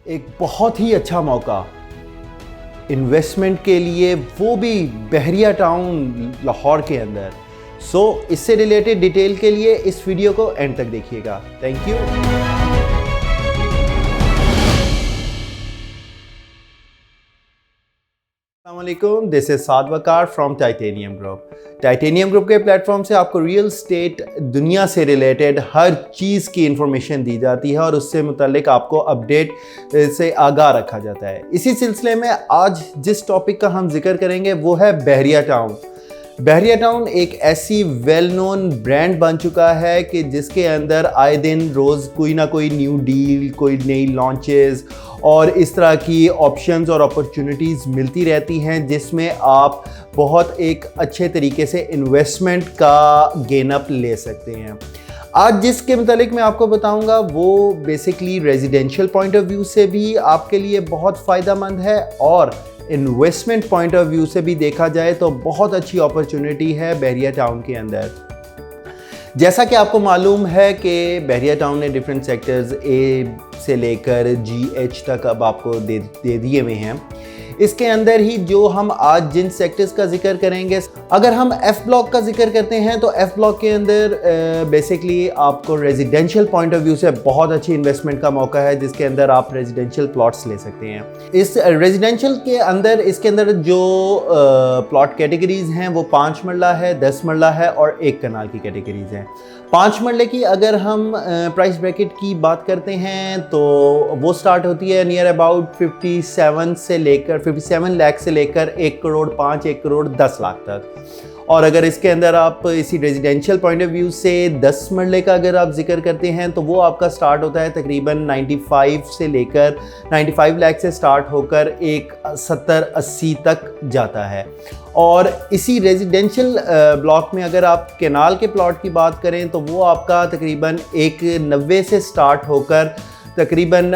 एक बहुत ही अच्छा मौका इन्वेस्टमेंट के लिए, वो भी बहरिया टाउन लाहौर के अंदर। इससे रिलेटेड डिटेल के लिए इस वीडियो को एंड तक देखिएगा। Thank you. अस्सलामुअलैकुम, this is Saad Waqar from Titanium Group. Titanium Group के प्लेटफॉर्म से आपको रियल स्टेट दुनिया से रिलेटेड हर चीज़ की इंफॉर्मेशन दी जाती है और उससे मुतालिक आपको अपडेट से आगाह रखा जाता है। इसी सिलसिले में आज जिस टॉपिक का हम जिक्र करेंगे वो है बहरिया टाउन। बहरिया टाउन एक ऐसी वेल नोन ब्रांड बन चुका है कि जिसके अंदर आए दिन रोज़ कोई ना कोई न्यू डील, कोई नई लॉन्चेस और इस तरह की ऑप्शंस और अपॉर्चुनिटीज़ मिलती रहती हैं, जिसमें आप बहुत एक अच्छे तरीके से इन्वेस्टमेंट का गेन अप ले सकते हैं। आज जिसके मुतालिक मैं आपको बताऊंगा वो basically residential point of view से भी आपके लिए बहुत फ़ायदेमंद है और इन्वेस्टमेंट पॉइंट ऑफ व्यू से भी देखा जाए तो बहुत अच्छी अपॉर्चुनिटी है बहरिया टाउन के अंदर। जैसा कि आपको मालूम है कि बहरिया टाउन ने डिफरेंट सेक्टर्स ए से लेकर GH तक अब आपको दे दिए हुए हैं। इसके अंदर ही जो हम आज जिन सेक्टर्स का जिक्र करेंगे, अगर हम F ब्लॉक का जिक्र करते हैं तो F ब्लॉक के अंदर बेसिकली आपको रेजिडेंशियल पॉइंट ऑफ व्यू से बहुत अच्छी इन्वेस्टमेंट का मौका है, जिसके अंदर आप रेजिडेंशियल प्लॉट्स ले सकते हैं। इस रेजिडेंशियल के अंदर इसके अंदर जो प्लॉट कैटेगरीज हैं वो 5 मरला है, 10 मरला है और 1 कनाल की कैटेगरीज हैं। 5 मरले की अगर हम प्राइस ब्रैकेट की बात करते हैं तो वो स्टार्ट होती है नियर अबाउट 57 लाख से लेकर 1 करोड़ 5, 1 करोड़ 10 लाख तक। और अगर इसके अंदर आप इसी रेजिडेंशियल पॉइंट ऑफ व्यू से 10 मरले का अगर आप जिक्र करते हैं तो वो आपका स्टार्ट होता है तकरीबन 95 लाख से स्टार्ट होकर एक 70-80 तक जाता है। और इसी रेजिडेंशियल ब्लॉक में अगर आप कैनाल के प्लॉट की बात करें तो वो आपका तकरीबन 190 से स्टार्ट होकर तकरीबन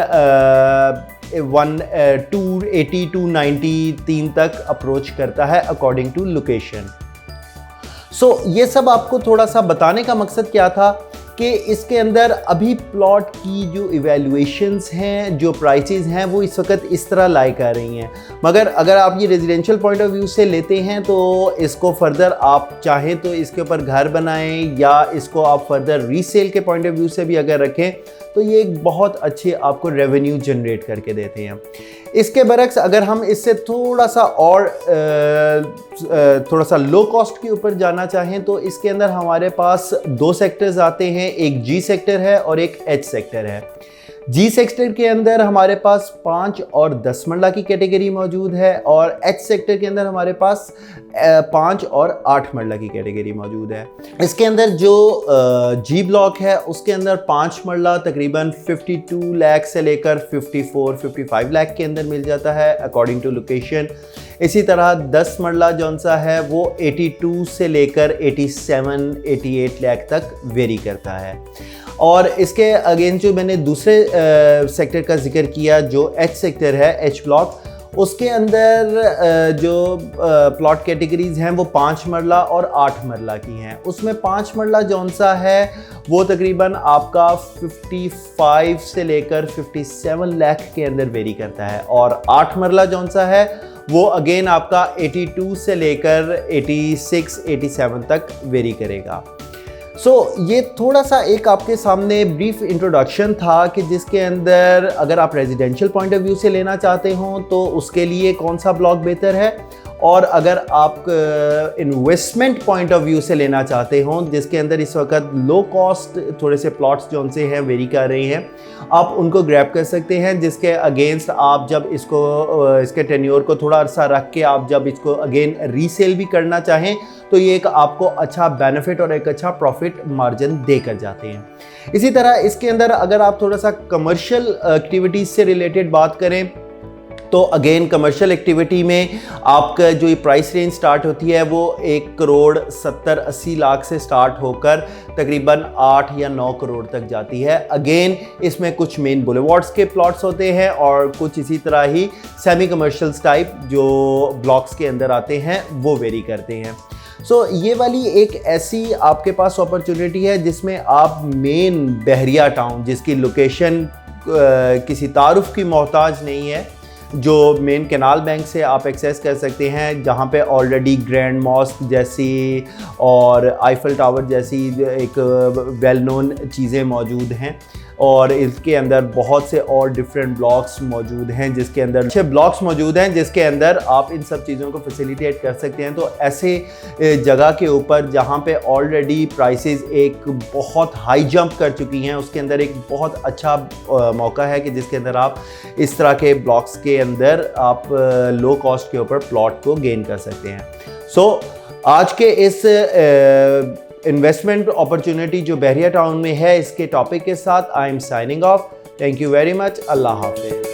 280-293 तक अप्रोच करता है अकॉर्डिंग टू लोकेशन। ये सब आपको थोड़ा सा बताने का मकसद क्या था कि इसके अंदर अभी प्लॉट की जो इवैल्यूएशंस हैं, जो प्राइसेस हैं, वो इस वक्त इस तरह लाई कर रही हैं। मगर अगर आप ये रेजिडेंशियल पॉइंट ऑफ व्यू से लेते हैं तो इसको फर्दर आप चाहें तो इसके ऊपर घर बनाएं या इसको आप फर्दर रीसेल के पॉइंट ऑफ व्यू से भी अगर रखें तो ये एक बहुत अच्छे आपको रेवेन्यू जनरेट करके देते हैं। इसके बरक्स अगर हम इससे थोड़ा सा लो कॉस्ट के ऊपर जाना चाहें तो इसके अंदर हमारे पास 2 सेक्टर्स आते हैं, एक G सेक्टर है और एक H सेक्टर है। G सेक्टर के अंदर हमारे पास 5 और 10 मरला की कैटेगरी मौजूद है और H सेक्टर के अंदर हमारे पास 5 और 8 मरला की कैटेगरी मौजूद है। इसके अंदर जो G ब्लॉक है उसके अंदर 5 मरला तकरीबन 52 लाख से लेकर 54-55 लाख के अंदर मिल जाता है अकॉर्डिंग टू लोकेशन। इसी तरह 10 मरला जौन सा है वो 82 से लेकर 87-88 लाख तक वेरी करता है। और इसके अगेंस्ट जो मैंने दूसरे सेक्टर का जिक्र किया जो H सेक्टर है, H ब्लॉक, उसके अंदर जो प्लॉट कैटेगरीज हैं वो 5 मरला और 8 मरला की हैं। उसमें 5 मरला जौन सा है वो तकरीबन आपका 55 से लेकर 57 लाख के अंदर वेरी करता है और 8 मरला जौन सा है वो अगेन आपका 82 से लेकर 86-87 तक वेरी करेगा। ये थोड़ा सा एक आपके सामने ब्रीफ इंट्रोडक्शन था कि जिसके अंदर अगर आप रेजिडेंशियल पॉइंट ऑफ व्यू से लेना चाहते हो तो उसके लिए कौन सा ब्लॉक बेहतर है, और अगर आप इन्वेस्टमेंट पॉइंट ऑफ व्यू से लेना चाहते हो जिसके अंदर इस वक्त लो कॉस्ट थोड़े से प्लॉट्स जो उनसे हैं वेरी कर रहे हैं, आप उनको ग्रैब कर सकते हैं। जिसके अगेंस्ट आप जब इसके टेन्योर को थोड़ा अरसा रख के आप जब इसको अगेन रीसेल भी करना चाहें तो ये एक आपको अच्छा बेनिफिट और एक अच्छा प्रॉफिट मार्जिन देकर जाते हैं। इसी तरह इसके अंदर अगर आप थोड़ा सा कमर्शियल एक्टिविटीज़ से रिलेटेड बात करें तो अगेन कमर्शियल एक्टिविटी में आपका जो ये प्राइस रेंज स्टार्ट होती है वो 1 करोड़ 70-80 लाख से स्टार्ट होकर तकरीबन 8 या 9 करोड़ तक जाती है। अगेन इसमें कुछ मेन बुलेवार्ड्स के प्लॉट्स होते हैं और कुछ इसी तरह ही सेमी कमर्शियल्स टाइप जो ब्लॉक्स के अंदर आते हैं वो वेरी करते हैं। ये वाली एक ऐसी आपके पास अपॉर्चुनिटी है जिसमें आप मेन बहरिया टाउन जिसकी लोकेशन किसी तारुफ की मोहताज नहीं है, जो मेन कैनाल बैंक से आप एक्सेस कर सकते हैं, जहाँ पे ऑलरेडी ग्रैंड मॉस्क जैसी और आईफल टावर जैसी एक वेल नोन चीज़ें मौजूद हैं, और इसके अंदर बहुत से और डिफरेंट ब्लॉक्स मौजूद हैं, जिसके अंदर अच्छे ब्लॉक्स मौजूद हैं जिसके अंदर आप इन सब चीज़ों को फैसिलिटेट कर सकते हैं। तो ऐसे जगह के ऊपर जहाँ पे ऑलरेडी प्राइसेस एक बहुत हाई जंप कर चुकी हैं, उसके अंदर एक बहुत अच्छा मौका है कि जिसके अंदर आप इस तरह के ब्लॉक्स के अंदर आप लो कॉस्ट के ऊपर प्लॉट को गेन कर सकते हैं। सो आज के इस इन्वेस्टमेंट अपॉर्चुनिटी जो बहरिया टाउन में है, इसके टॉपिक के साथ I am signing off. Thank you very much. अल्लाह हाफिज़।